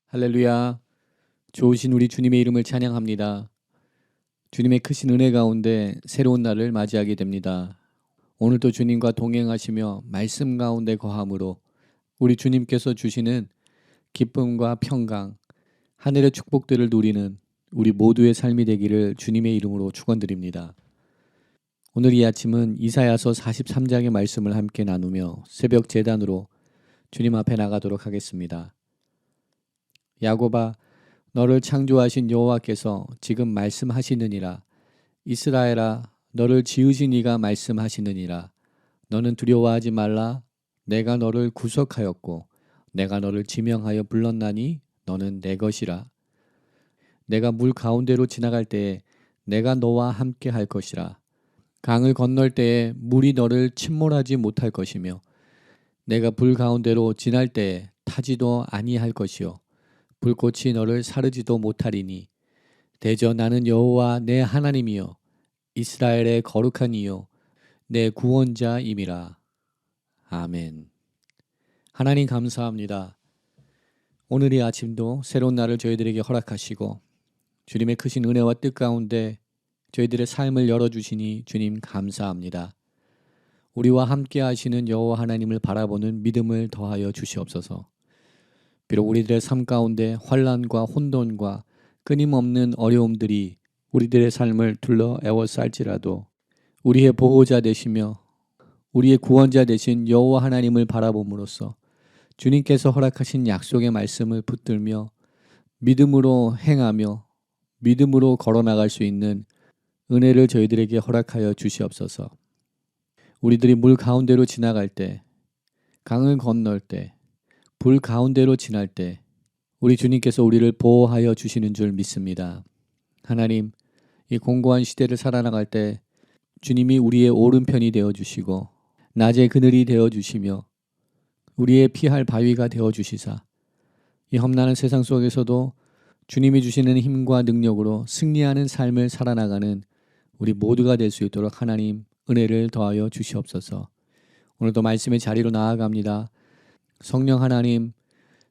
할렐루야. 좋으신 우리 주님의 이름을 찬양합니다. 주님의 크신 은혜 가운데 새로운 날을 맞이하게 됩니다. 오늘도 주님과 동행하시며 말씀 가운데 거함으로 우리 주님께서 주시는 기쁨과 평강, 하늘의 축복들을 누리는 우리 모두의 삶이 되기를 주님의 이름으로 축원드립니다. 오늘 이 아침은 이사야서 43장의 말씀을 함께 나누며 새벽 제단으로 주님 앞에 나가도록 하겠습니다. 야곱아, 너를 창조하신 여호와께서 지금 말씀하시느니라. 이스라엘아, 너를 지으신 이가 말씀하시느니라. 너는 두려워하지 말라. 내가 너를 구속하였고 내가 너를 지명하여 불렀나니 너는 내 것이라. 내가 물 가운데로 지나갈 때에 내가 너와 함께 할 것이라. 강을 건널 때에 물이 너를 침몰하지 못할 것이며 내가 불 가운데로 지날 때에 타지도 아니할 것이요 불꽃이 너를 사르지도 못하리니 대저 나는 여호와 내 하나님이요 이스라엘의 거룩한 이요 내 구원자임이라. 아멘. 하나님 감사합니다. 오늘 이 아침도 새로운 날을 저희들에게 허락하시고 주님의 크신 은혜와 뜻 가운데 저희들의 삶을 열어주시니 주님 감사합니다. 우리와 함께 하시는 여호와 하나님을 바라보는 믿음을 더하여 주시옵소서. 비록 우리들의 삶 가운데 환난과 혼돈과 끊임없는 어려움들이 우리들의 삶을 둘러 에워쌀지라도 우리의 보호자 되시며 우리의 구원자 되신 여호와 하나님을 바라봄으로써 주님께서 허락하신 약속의 말씀을 붙들며 믿음으로 행하며 믿음으로 걸어나갈 수 있는 은혜를 저희들에게 허락하여 주시옵소서. 우리들이 물 가운데로 지나갈 때, 강을 건널 때, 불 가운데로 지날 때 우리 주님께서 우리를 보호하여 주시는 줄 믿습니다. 하나님, 이 공고한 시대를 살아나갈 때 주님이 우리의 오른편이 되어주시고 낮의 그늘이 되어주시며 우리의 피할 바위가 되어주시사 이 험난한 세상 속에서도 주님이 주시는 힘과 능력으로 승리하는 삶을 살아나가는 우리 모두가 될 수 있도록 하나님 은혜를 더하여 주시옵소서. 오늘도 말씀의 자리로 나아갑니다. 성령 하나님,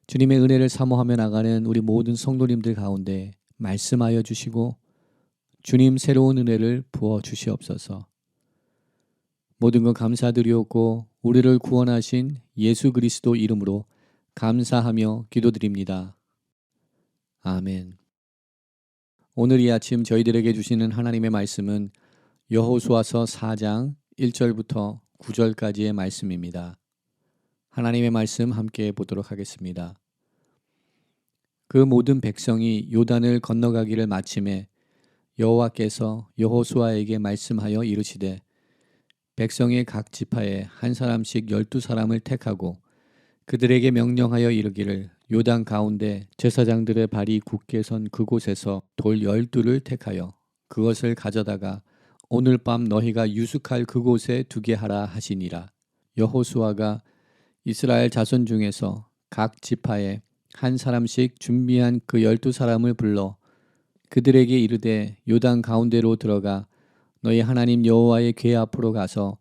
주님의 은혜를 사모하며 나가는 우리 모든 성도님들 가운데 말씀하여 주시고 주님 새로운 은혜를 부어 주시옵소서. 모든 것 감사드리옵고 우리를 구원하신 예수 그리스도 이름으로 감사하며 기도드립니다. 아멘. 오늘 이 아침 저희들에게 주시는 하나님의 말씀은 여호수아서 4장 1절부터 9절까지의 말씀입니다. 하나님의 말씀 함께 보도록 하겠습니다. 그 모든 백성이 요단을 건너가기를 마침에 여호와께서 여호수아에게 말씀하여 이르시되 백성의 각 지파에 한 사람씩 12사람을 택하고 그들에게 명령하여 이르기를 요단 가운데 제사장들의 발이 굳게 선 그곳에서 돌 12를 택하여 그것을 가져다가 오늘 밤 너희가 유숙할 그곳에 두게 하라 하시니라. 여호수아가 이스라엘 자손 중에서 각 지파에 한 사람씩 준비한 그 12사람을 불러 그들에게 이르되 요단 가운데로 들어가 너희 하나님 여호와의 궤 앞으로 가서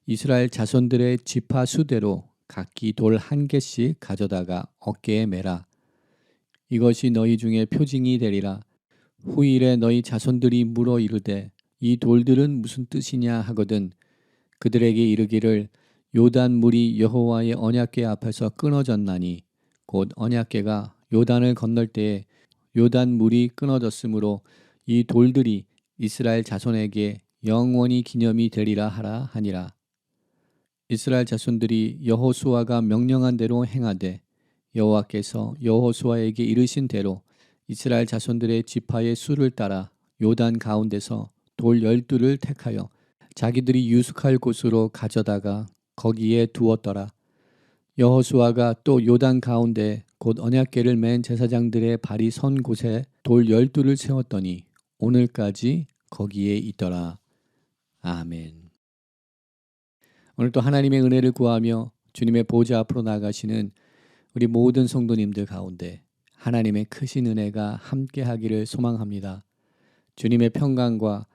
이스라엘 자손들의 지파 수대로 각기 돌 한 개씩 가져다가 어깨에 매라. 이것이 너희 중에 표징이 되리라. 후일에 너희 자손들이 물어 이르되 이 돌들은 무슨 뜻이냐 하거든 그들에게 이르기를 요단 물이 여호와의 언약궤 앞에서 끊어졌나니 곧 언약궤가 요단을 건널 때에 요단 물이 끊어졌으므로 이 돌들이 이스라엘 자손에게 영원히 기념이 되리라 하라 하니라. 이스라엘 자손들이 여호수아가 명령한 대로 행하되 여호와께서 여호수아에게 이르신 대로 이스라엘 자손들의 지파의 수를 따라 요단 가운데서 돌 12를 택하여 자기들이 유숙할 곳으로 가져다가 거기에 두었더라. 여호수아가 또 요단 가운데 곧 언약궤를 맨 제사장들의 발이 선 곳에 돌 12를 세웠더니 오늘까지 거기에 있더라. 아멘. 오늘도 하나님의 은혜를 구하며 주님의 보좌 앞으로 나가시는 우리 모든 성도님들 가운데 하나님의 크신 은혜가 함께하기를 소망합니다. 주님의 평강과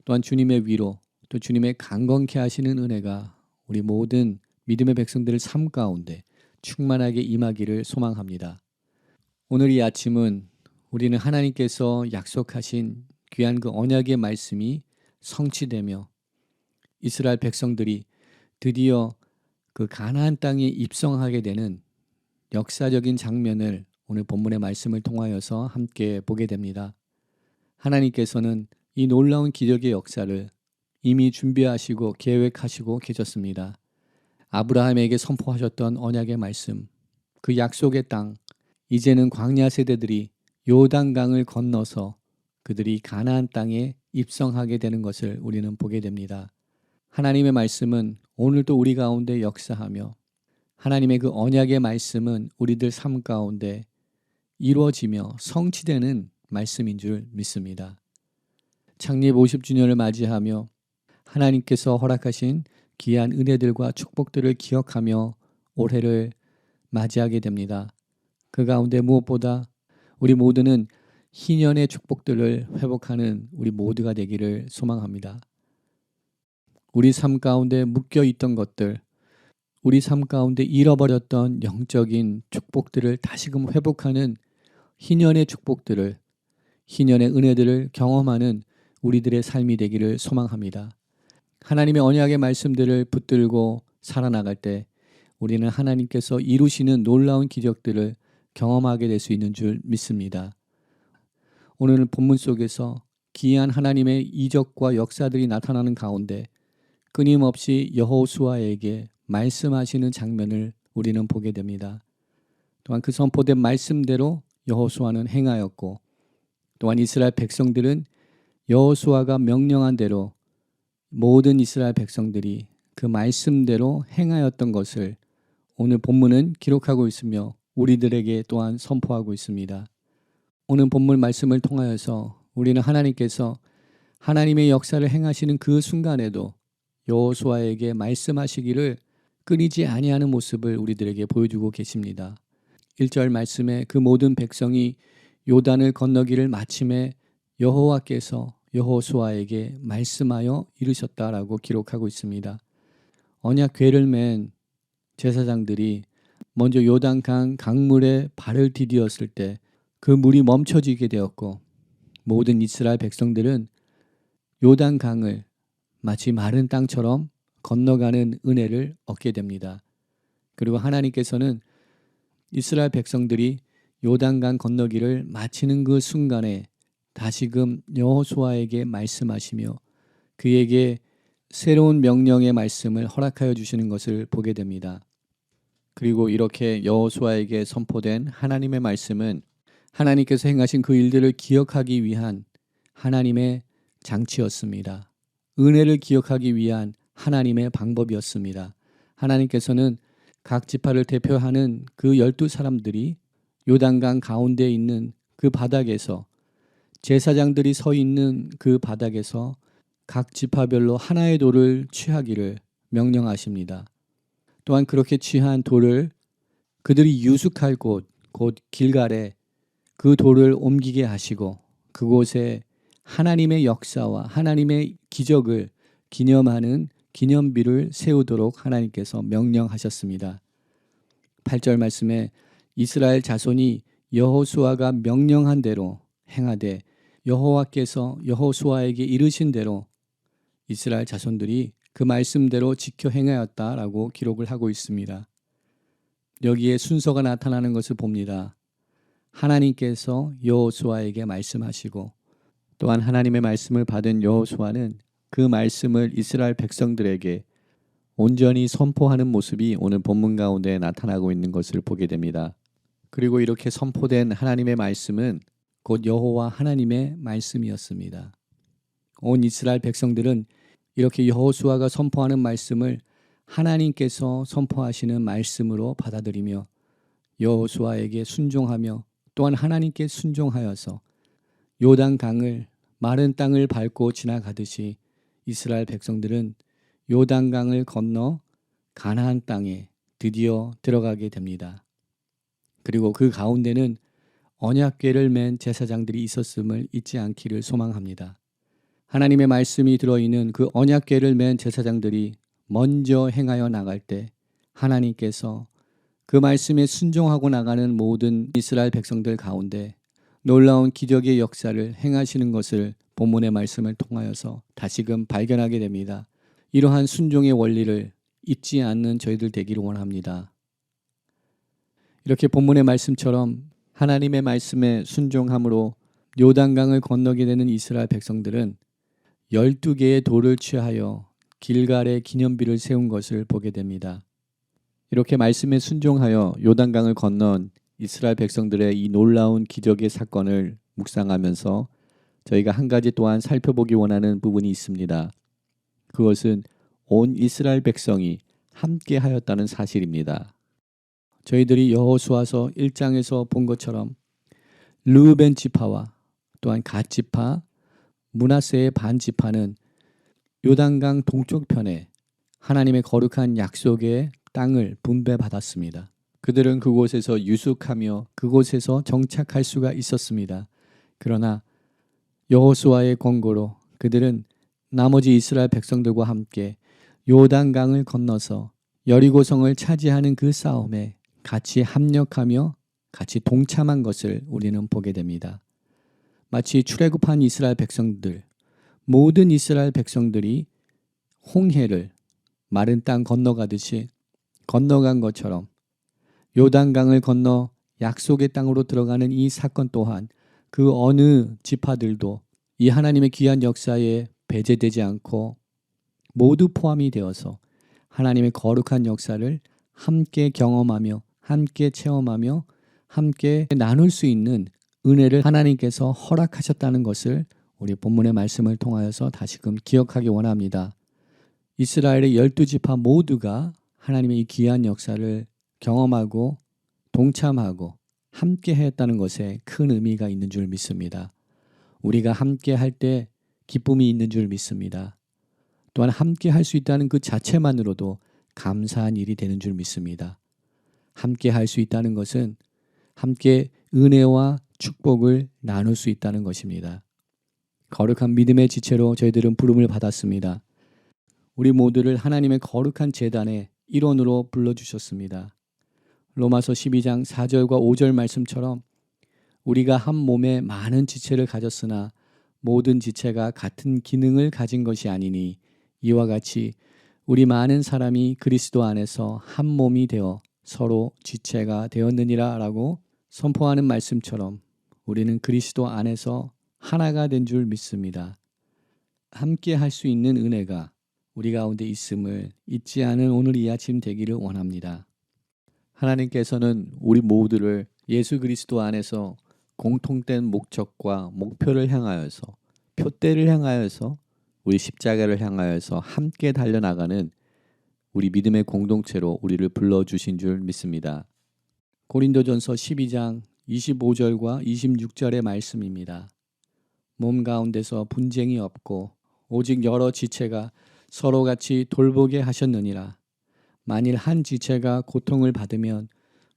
또한 주님의 위로 또 주님의 강건케 하시는 은혜가 우리 모든 믿음의 백성들의 삶 가운데 충만하게 임하기를 소망합니다. 오늘 이 아침은 우리는 하나님께서 약속하신 귀한 그 언약의 말씀이 성취되며 이스라엘 백성들이 드디어 그 가나안 땅에 입성하게 되는 역사적인 장면을 오늘 본문의 말씀을 통하여서 함께 보게 됩니다. 하나님께서는 이 놀라운 기적의 역사를 이미 준비하시고 계획하시고 계셨습니다. 아브라함에게 선포하셨던 언약의 말씀, 그 약속의 땅, 이제는 광야 세대들이 요단강을 건너서 그들이 가나안 땅에 입성하게 되는 것을 우리는 보게 됩니다. 하나님의 말씀은 오늘도 우리 가운데 역사하며 하나님의 그 언약의 말씀은 우리들 삶 가운데 이루어지며 성취되는 말씀인 줄 믿습니다. 창립 50주년을 맞이하며 하나님께서 허락하신 귀한 은혜들과 축복들을 기억하며 올해를 맞이하게 됩니다. 그 가운데 무엇보다 우리 모두는 희년의 축복들을 회복하는 우리 모두가 되기를 소망합니다. 우리 삶 가운데 묶여 있던 것들, 우리 삶 가운데 잃어버렸던 영적인 축복들을 다시금 회복하는 희년의 축복들을, 희년의 은혜들을 경험하는 우리들의 삶이 되기를 소망합니다. 하나님의 언약의 말씀들을 붙들고 살아나갈 때 우리는 하나님께서 이루시는 놀라운 기적들을 경험하게 될 수 있는 줄 믿습니다. 오늘 본문 속에서 기이한 하나님의 이적과 역사들이 나타나는 가운데 끊임없이 여호수아에게 말씀하시는 장면을 우리는 보게 됩니다. 또한 그 선포된 말씀대로 여호수아는 행하였고, 또한 이스라엘 백성들은 여호수아가 명령한 대로 모든 이스라엘 백성들이 그 말씀대로 행하였던 것을 오늘 본문은 기록하고 있으며 우리들에게 또한 선포하고 있습니다. 오늘 본문 말씀을 통하여서 우리는 하나님께서 하나님의 역사를 행하시는 그 순간에도 여호수아에게 말씀하시기를 끊이지 아니하는 모습을 우리들에게 보여주고 계십니다. 1절 말씀에 그 모든 백성이 요단을 건너기를 마침에 여호와께서 여호수아에게 말씀하여 이르셨다라고 기록하고 있습니다. 언약 궤를 맨 제사장들이 먼저 요단강 강물에 발을 디디었을 때 그 물이 멈춰지게 되었고, 모든 이스라엘 백성들은 요단강을 마치 마른 땅처럼 건너가는 은혜를 얻게 됩니다. 그리고 하나님께서는 이스라엘 백성들이 요단강 건너기를 마치는 그 순간에 다시금 여호수아에게 말씀하시며 그에게 새로운 명령의 말씀을 허락하여 주시는 것을 보게 됩니다. 그리고 이렇게 여호수아에게 선포된 하나님의 말씀은 하나님께서 행하신 그 일들을 기억하기 위한 하나님의 장치였습니다. 은혜를 기억하기 위한 하나님의 방법이었습니다. 하나님께서는 각 지파를 대표하는 그 12사람들이 요단강 가운데 있는 그 바닥에서, 제사장들이 서 있는 그 바닥에서 각 지파별로 하나의 돌을 취하기를 명령하십니다. 또한 그렇게 취한 돌을 그들이 유숙할 곳, 곧 길갈에 그 돌을 옮기게 하시고 그곳에 하나님의 역사와 하나님의 기적을 기념하는 기념비를 세우도록 하나님께서 명령하셨습니다. 8절 말씀에 이스라엘 자손이 여호수아가 명령한 대로 행하되 여호와께서 여호수아에게 이르신 대로 이스라엘 자손들이 그 말씀대로 지켜 행하였다라고 기록을 하고 있습니다. 여기에 순서가 나타나는 것을 봅니다. 하나님께서 여호수아에게 말씀하시고, 또한 하나님의 말씀을 받은 여호수아는 그 말씀을 이스라엘 백성들에게 온전히 선포하는 모습이 오늘 본문 가운데 나타나고 있는 것을 보게 됩니다. 그리고 이렇게 선포된 하나님의 말씀은 곧 여호와 하나님의 말씀이었습니다. 온 이스라엘 백성들은 이렇게 여호수아가 선포하는 말씀을 하나님께서 선포하시는 말씀으로 받아들이며 여호수아에게 순종하며 또한 하나님께 순종하여서 요단강을 마른 땅을 밟고 지나가듯이 이스라엘 백성들은 요단강을 건너 가나안 땅에 드디어 들어가게 됩니다. 그리고 그 가운데는 언약궤를 맨 제사장들이 있었음을 잊지 않기를 소망합니다. 하나님의 말씀이 들어있는 그 언약궤를 맨 제사장들이 먼저 행하여 나갈 때 하나님께서 그 말씀에 순종하고 나가는 모든 이스라엘 백성들 가운데 놀라운 기적의 역사를 행하시는 것을 본문의 말씀을 통하여서 다시금 발견하게 됩니다. 이러한 순종의 원리를 잊지 않는 저희들 되기를 원합니다. 이렇게 본문의 말씀처럼 하나님의 말씀에 순종함으로 요단강을 건너게 되는 이스라엘 백성들은 12개의 돌을 취하여 길갈에 기념비를 세운 것을 보게 됩니다. 이렇게 말씀에 순종하여 요단강을 건넌 이스라엘 백성들의 이 놀라운 기적의 사건을 묵상하면서 저희가 한 가지 또한 살펴보기 원하는 부분이 있습니다. 그것은 온 이스라엘 백성이 함께 하였다는 사실입니다. 저희들이 여호수아서 1장에서 본 것처럼 르우벤 지파와 또한 갓 지파, 므낫세의 반 지파는 요단강 동쪽편에 하나님의 거룩한 약속의 땅을 분배받았습니다. 그들은 그곳에서 유숙하며 그곳에서 정착할 수가 있었습니다. 그러나 여호수아의 권고로 그들은 나머지 이스라엘 백성들과 함께 요단강을 건너서 여리고성을 차지하는 그 싸움에 같이 합력하며 같이 동참한 것을 우리는 보게 됩니다. 마치 출애굽한 이스라엘 백성들, 모든 이스라엘 백성들이 홍해를 마른 땅 건너가듯이 건너간 것처럼 요단강을 건너 약속의 땅으로 들어가는 이 사건 또한 그 어느 지파들도 이 하나님의 귀한 역사에 배제되지 않고 모두 포함이 되어서 하나님의 거룩한 역사를 함께 경험하며 함께 체험하며 함께 나눌 수 있는 은혜를 하나님께서 허락하셨다는 것을 우리 본문의 말씀을 통하여서 다시금 기억하기 원합니다. 이스라엘의 12지파 모두가 하나님의 이 귀한 역사를 경험하고 동참하고 함께 했다는 것에 큰 의미가 있는 줄 믿습니다. 우리가 함께 할 때 기쁨이 있는 줄 믿습니다. 또한 함께 할 수 있다는 그 자체만으로도 감사한 일이 되는 줄 믿습니다. 함께 할 수 있다는 것은 함께 은혜와 축복을 나눌 수 있다는 것입니다. 거룩한 믿음의 지체로 저희들은 부름을 받았습니다. 우리 모두를 하나님의 거룩한 제단의 일원으로 불러주셨습니다. 로마서 12장 4절과 5절 말씀처럼 우리가 한 몸에 많은 지체를 가졌으나 모든 지체가 같은 기능을 가진 것이 아니니 이와 같이 우리 많은 사람이 그리스도 안에서 한 몸이 되어 서로 지체가 되었느니라 라고 선포하는 말씀처럼 우리는 그리스도 안에서 하나가 된 줄 믿습니다. 함께 할 수 있는 은혜가 우리 가운데 있음을 잊지 않은 오늘 이 아침 되기를 원합니다. 하나님께서는 우리 모두를 예수 그리스도 안에서 공통된 목적과 목표를 향하여서 표대를 향하여서 우리 십자가를 향하여서 함께 달려나가는 우리 믿음의 공동체로 우리를 불러주신 줄 믿습니다. 고린도전서 12장 25절과 26절의 말씀입니다. 몸 가운데서 분쟁이 없고 오직 여러 지체가 서로 같이 돌보게 하셨느니라. 만일 한 지체가 고통을 받으면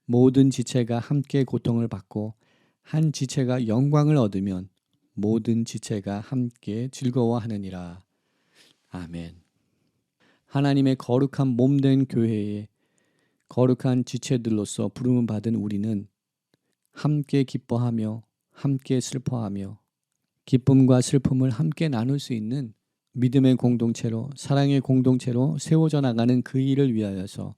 모든 지체가 함께 고통을 받고 한 지체가 영광을 얻으면 모든 지체가 함께 즐거워하느니라. 아멘. 하나님의 거룩한 몸된 교회에 거룩한 지체들로서 부름을 받은 우리는 함께 기뻐하며 함께 슬퍼하며 기쁨과 슬픔을 함께 나눌 수 있는 믿음의 공동체로 사랑의 공동체로 세워져 나가는 그 일을 위하여서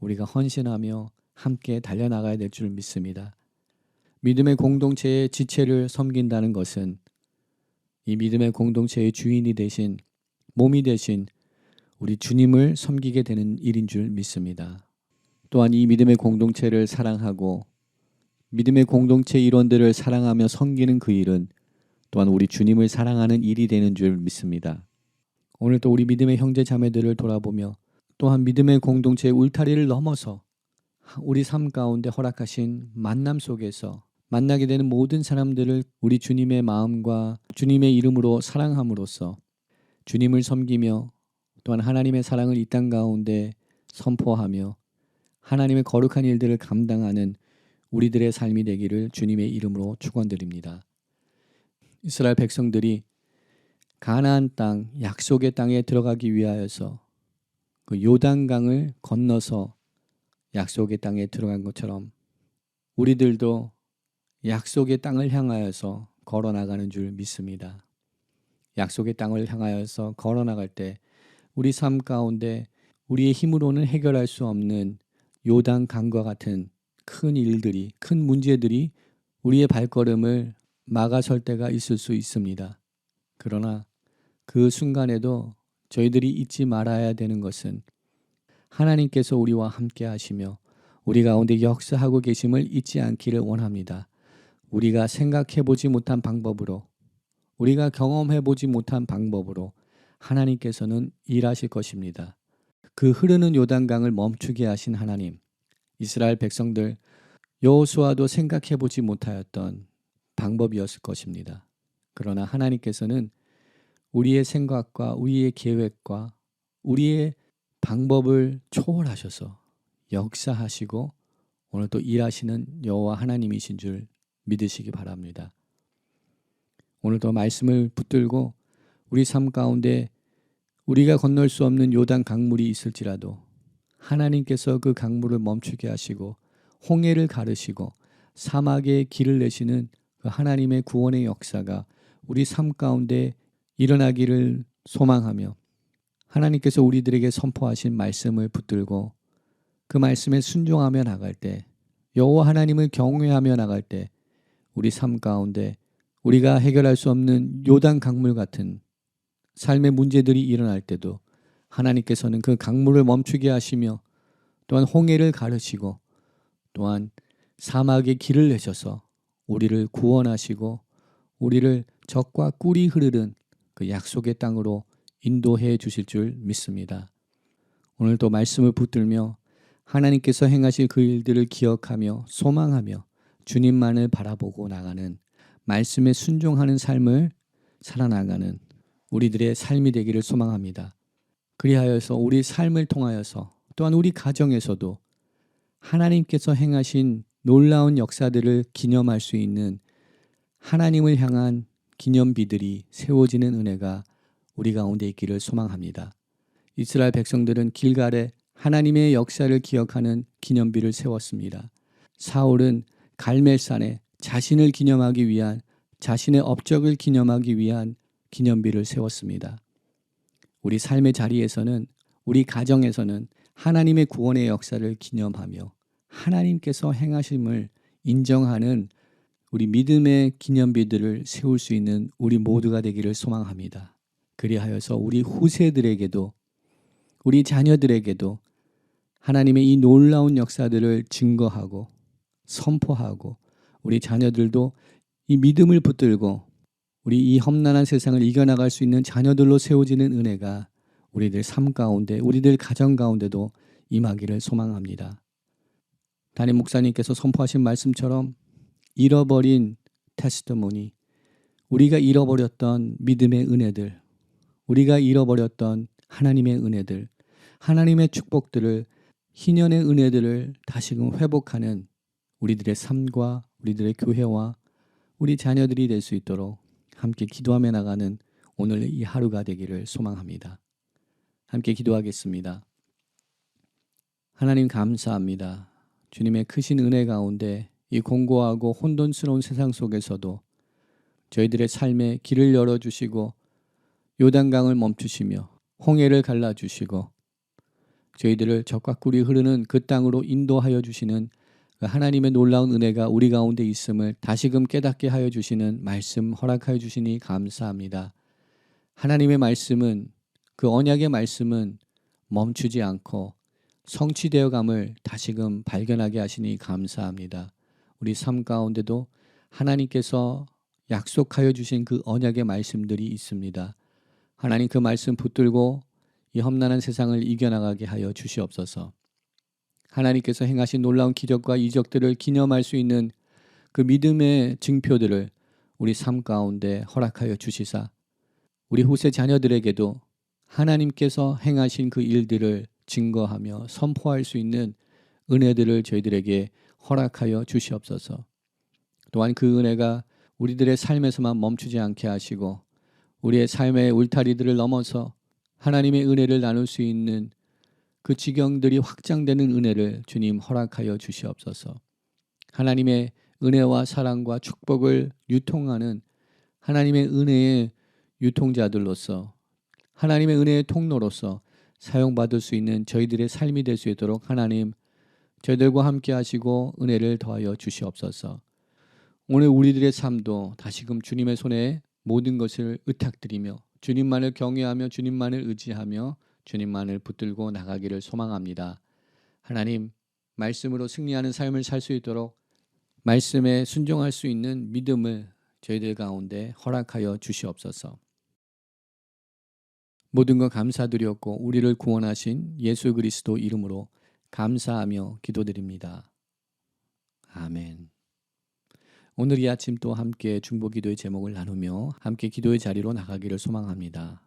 우리가 헌신하며 함께 달려나가야 될 줄 믿습니다. 믿음의 공동체의 지체를 섬긴다는 것은 이 믿음의 공동체의 주인이 되신 몸이 되신 우리 주님을 섬기게 되는 일인 줄 믿습니다. 또한 이 믿음의 공동체를 사랑하고 믿음의 공동체 일원들을 사랑하며 섬기는 그 일은 또한 우리 주님을 사랑하는 일이 되는 줄 믿습니다. 오늘 또 우리 믿음의 형제 자매들을 돌아보며 또한 믿음의 공동체의 울타리를 넘어서 우리 삶 가운데 허락하신 만남 속에서 만나게 되는 모든 사람들을 우리 주님의 마음과 주님의 이름으로 사랑함으로써 주님을 섬기며 또한 하나님의 사랑을 이 땅 가운데 선포하며 하나님의 거룩한 일들을 감당하는 우리들의 삶이 되기를 주님의 이름으로 축원드립니다. 이스라엘 백성들이 가나안 땅, 약속의 땅에 들어가기 위하여서 그 요단강을 건너서 약속의 땅에 들어간 것처럼 우리들도 약속의 땅을 향하여서 걸어나가는 줄 믿습니다. 약속의 땅을 향하여서 걸어나갈 때 우리 삶 가운데 우리의 힘으로는 해결할 수 없는 요단 강과 같은 큰 일들이, 큰 문제들이 우리의 발걸음을 막아설 때가 있을 수 있습니다. 그러나 그 순간에도 저희들이 잊지 말아야 되는 것은 하나님께서 우리와 함께 하시며 우리 가운데 역사하고 계심을 잊지 않기를 원합니다. 우리가 생각해보지 못한 방법으로, 우리가 경험해보지 못한 방법으로 하나님께서는 일하실 것입니다. 그 흐르는 요단강을 멈추게 하신 하나님, 이스라엘 백성들 여호수아도 생각해보지 못하였던 방법이었을 것입니다. 그러나 하나님께서는 우리의 생각과 우리의 계획과 우리의 방법을 초월하셔서 역사하시고 오늘 또 일하시는 여호와 하나님이신 줄 믿으시기 바랍니다. 오늘도 말씀을 붙들고 우리 삶 가운데 우리가 건널 수 없는 요단 강물이 있을지라도 하나님께서 그 강물을 멈추게 하시고 홍해를 가르시고 사막에 길을 내시는 그 하나님의 구원의 역사가 우리 삶 가운데 일어나기를 소망하며 하나님께서 우리들에게 선포하신 말씀을 붙들고 그 말씀에 순종하며 나갈 때 여호와 하나님을 경외하며 나갈 때 우리 삶 가운데 우리가 해결할 수 없는 요단 강물 같은 삶의 문제들이 일어날 때도 하나님께서는 그 강물을 멈추게 하시며 또한 홍해를 가르시고 또한 사막에 길을 내셔서 우리를 구원하시고 우리를 적과 꿀이 흐르는 그 약속의 땅으로 인도해 주실 줄 믿습니다. 오늘도 말씀을 붙들며 하나님께서 행하실 그 일들을 기억하며 소망하며 주님만을 바라보고 나가는 말씀에 순종하는 삶을 살아나가는 우리들의 삶이 되기를 소망합니다. 그리하여서 우리 삶을 통하여서 또한 우리 가정에서도 하나님께서 행하신 놀라운 역사들을 기념할 수 있는 하나님을 향한 기념비들이 세워지는 은혜가 우리 가운데 있기를 소망합니다. 이스라엘 백성들은 길갈에 하나님의 역사를 기억하는 기념비를 세웠습니다. 사울은 갈멜산에 자신을 기념하기 위한 자신의 업적을 기념하기 위한 기념비를 세웠습니다. 우리 삶의 자리에서는 우리 가정에서는 하나님의 구원의 역사를 기념하며 하나님께서 행하심을 인정하는 우리 믿음의 기념비들을 세울 수 있는 우리 모두가 되기를 소망합니다. 그리하여서 우리 후세들에게도 우리 자녀들에게도 하나님의 이 놀라운 역사들을 증거하고 선포하고 우리 자녀들도 이 믿음을 붙들고 우리 이 험난한 세상을 이겨나갈 수 있는 자녀들로 세워지는 은혜가 우리들 삶 가운데 우리들 가정 가운데도 임하기를 소망합니다. 담임 목사님께서 선포하신 말씀처럼 잃어버린 테스트모니, 우리가 잃어버렸던 믿음의 은혜들, 우리가 잃어버렸던 하나님의 은혜들, 하나님의 축복들을 희년의 은혜들을 다시금 회복하는 우리들의 삶과 우리들의 교회와 우리 자녀들이 될 수 있도록 함께 기도하며 나가는 오늘 이 하루가 되기를 소망합니다. 함께 기도하겠습니다. 하나님 감사합니다. 주님의 크신 은혜 가운데 이 공고하고 혼돈스러운 세상 속에서도 저희들의 삶에 길을 열어주시고 요단강을 멈추시며 홍해를 갈라주시고 저희들을 적과 꿀이 흐르는 그 땅으로 인도하여 주시는 하나님의 놀라운 은혜가 우리 가운데 있음을 다시금 깨닫게 하여 주시는 말씀 허락하여 주시니 감사합니다. 하나님의 말씀은 그 언약의 말씀은 멈추지 않고 성취되어 감을 다시금 발견하게 하시니 감사합니다. 우리 삶 가운데도 하나님께서 약속하여 주신 그 언약의 말씀들이 있습니다. 하나님 그 말씀 붙들고 이 험난한 세상을 이겨나가게 하여 주시옵소서. 하나님께서 행하신 놀라운 기적과 이적들을 기념할 수 있는 그 믿음의 증표들을 우리 삶 가운데 허락하여 주시사 우리 후세 자녀들에게도 하나님께서 행하신 그 일들을 증거하며 선포할 수 있는 은혜들을 저희들에게 허락하여 주시옵소서. 또한 그 은혜가 우리들의 삶에서만 멈추지 않게 하시고 우리의 삶의 울타리들을 넘어서 하나님의 은혜를 나눌 수 있는 그 지경들이 확장되는 은혜를 주님 허락하여 주시옵소서. 하나님의 은혜와 사랑과 축복을 유통하는 하나님의 은혜의 유통자들로서 하나님의 은혜의 통로로서 사용받을 수 있는 저희들의 삶이 될 수 있도록 하나님 저희들과 함께 하시고 은혜를 더하여 주시옵소서. 오늘 우리들의 삶도 다시금 주님의 손에 모든 것을 의탁드리며 주님만을 경외하며 주님만을 의지하며 주님만을 붙들고 나가기를 소망합니다. 하나님 말씀으로 승리하는 삶을 살 수 있도록 말씀에 순종할 수 있는 믿음을 저희들 가운데 허락하여 주시옵소서. 모든 것 감사드렸고 우리를 구원하신 예수 그리스도 이름으로 감사하며 기도드립니다. 아멘. 오늘 이 아침 또 함께 중보기도의 제목을 나누며 함께 기도의 자리로 나가기를 소망합니다.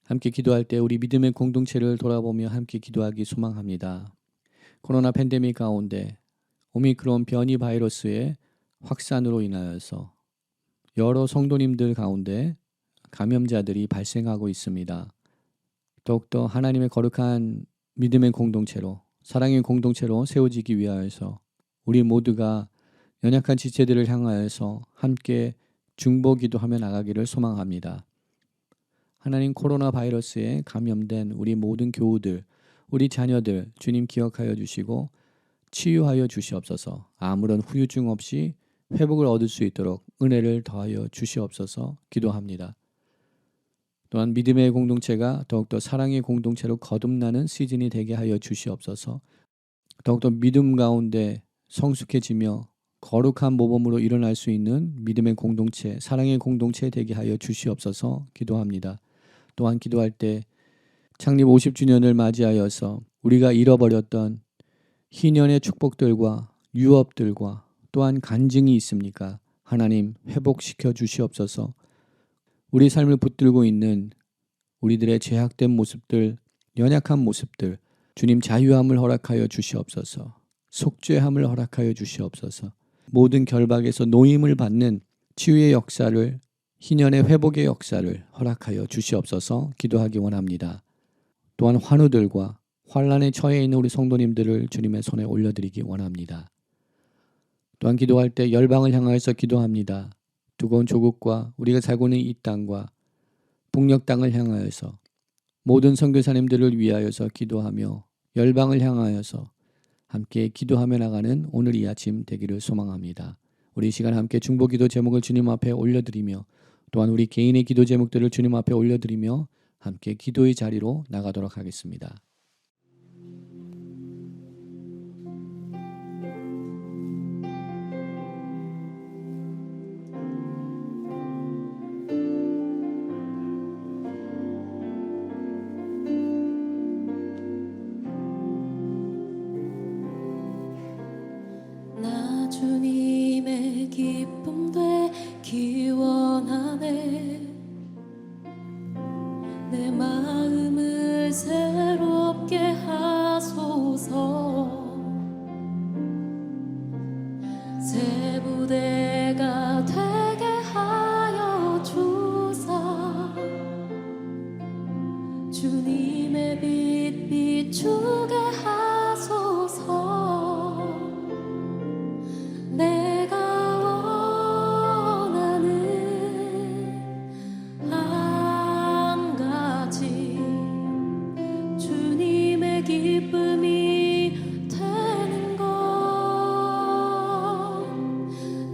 함께 기도할 때 우리 믿음의 공동체를 돌아보며 함께 기도하기 소망합니다. 코로나 팬데믹 가운데 오미크론 변이 바이러스의 확산으로 인하여서 여러 성도님들 가운데 감염자들이 발생하고 있습니다. 더욱더 하나님의 거룩한 믿음의 공동체로 사랑의 공동체로 세워지기 위하여서 우리 모두가 연약한 지체들을 향하여서 함께 중보기도하며 나가기를 소망합니다. 하나님 코로나 바이러스에 감염된 우리 모든 교우들, 우리 자녀들 주님 기억하여 주시고 치유하여 주시옵소서. 아무런 후유증 없이 회복을 얻을 수 있도록 은혜를 더하여 주시옵소서 기도합니다. 또한 믿음의 공동체가 더욱더 사랑의 공동체로 거듭나는 시즌이 되게 하여 주시옵소서. 더욱더 믿음 가운데 성숙해지며 거룩한 모범으로 일어날 수 있는 믿음의 공동체, 사랑의 공동체 되게 하여 주시옵소서 기도합니다. 또한 기도할 때 창립 50주년을 맞이하여서 우리가 잃어버렸던 희년의 축복들과 유업들과 또한 간증이 있습니까? 하나님 회복시켜 주시옵소서. 우리 삶을 붙들고 있는 우리들의 죄악된 모습들, 연약한 모습들, 주님 자유함을 허락하여 주시옵소서. 속죄함을 허락하여 주시옵소서. 모든 결박에서 노임을 받는 치유의 역사를, 희년의 회복의 역사를 허락하여 주시옵소서 기도하기 원합니다. 또한 환우들과 환난에 처해 있는 우리 성도님들을 주님의 손에 올려드리기 원합니다. 또한 기도할 때 열방을 향하여서 기도합니다. 두꺼운 조국과 우리가 살고 있는 이 땅과 북녘 땅을 향하여서 모든 선교사님들을 위하여서 기도하며 열방을 향하여서 함께 기도하며 나가는 오늘 이 아침 되기를 소망합니다. 우리 이 시간 함께 중보기도 제목을 주님 앞에 올려드리며 또한 우리 개인의 기도 제목들을 주님 앞에 올려드리며 함께 기도의 자리로 나가도록 하겠습니다. 나 주님의 기쁨 되기 원하네. 내 마음을 새롭게 하소서. 새 부대가 되게 하여 주사. 주님의 빛 비추게 하소서. 내가 원하는 한 가지 주님의 기쁨이 되는 것.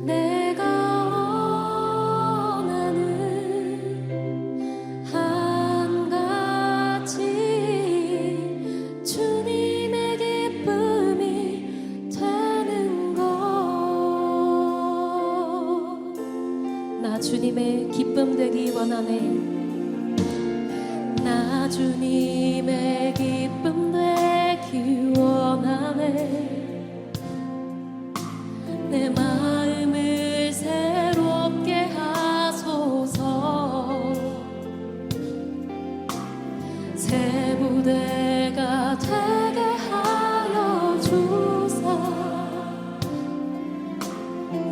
내가 원하는 한 가지 주님의 기쁨이 되는 것. 나 주님의 기쁨 되기 원하네. 나 주님의 기쁨 되기 원하네. 내 마음을 새롭게 하소서. 새 부대가 되게 하여 주사.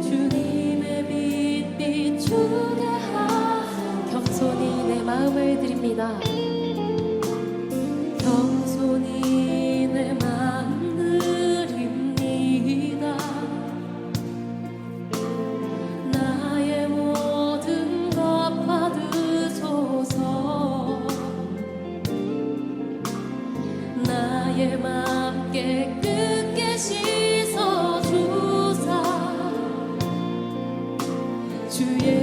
주님의 빛 비추게 하소서. 겸손히 내 마음을 드립니다. 겸손히 주의